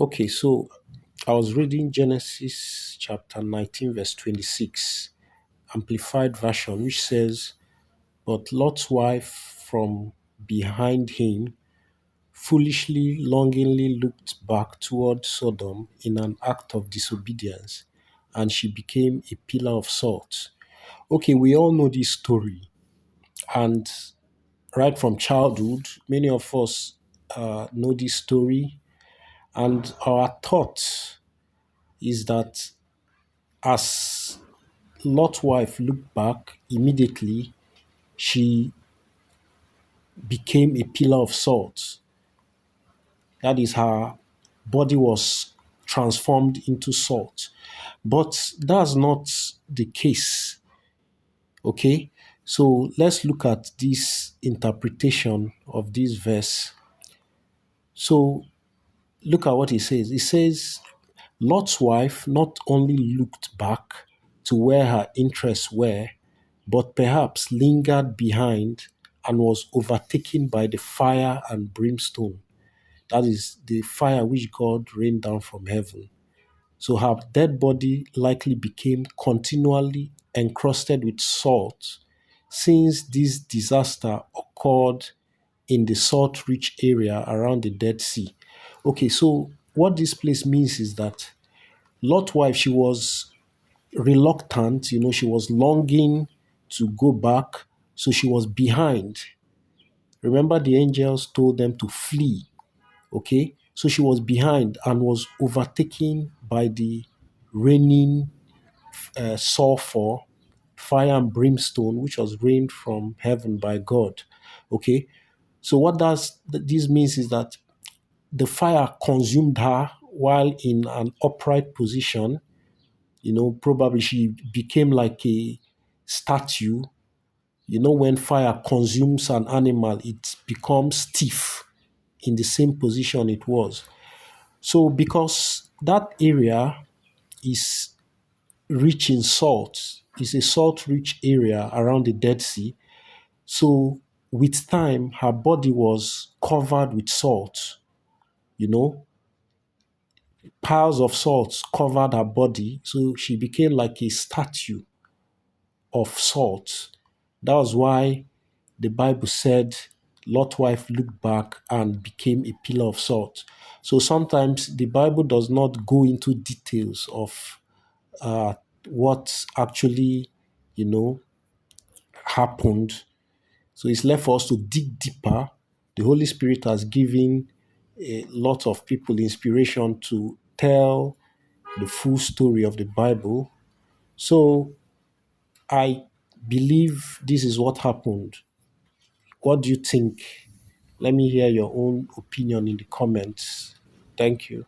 Okay, so I was reading Genesis chapter 19, verse 26, Amplified Version, which says, "But Lot's wife from behind him foolishly, longingly looked back toward Sodom in an act of disobedience, and she became a pillar of salt." Okay, we all know this story, and right from childhood, many of us know this story, and our thought is that as Lot's wife looked back, immediately she became a pillar of salt. That is, her body was transformed into salt. But that's not the case. Okay? So let's look at this interpretation of this verse. So look at what it says. It says, Lot's wife not only looked back to where her interests were, but perhaps lingered behind and was overtaken by the fire and brimstone. That is the fire which God rained down from heaven. So her dead body likely became continually encrusted with salt since this disaster occurred in the salt rich area around the Dead Sea. Okay, so what this place means is that Lot's wife, she was reluctant, she was longing to go back, so she was behind. Remember, the angels told them to flee, okay? So she was behind and was overtaken by the raining sulfur, fire, and brimstone, which was rained from heaven by God, okay? So what does this means is that the fire consumed her while in an upright position. Probably she became like a statue. When fire consumes an animal, it becomes stiff in the same position it was. So, because that area is rich in salt, it's a salt rich area around the Dead Sea. So, with time, her body was covered with salt, you know, piles of salt covered her body. So, she became like a statue of salt. That was why the Bible said Lot's wife looked back and became a pillar of salt. So sometimes the Bible does not go into details of uh, what actually, you know, happened. So it's left for us to dig deeper. The Holy Spirit has given a lot of people inspiration to tell the full story of the Bible. So I believe this is what happened. What do you think? Let me hear your own opinion in the comments. Thank you.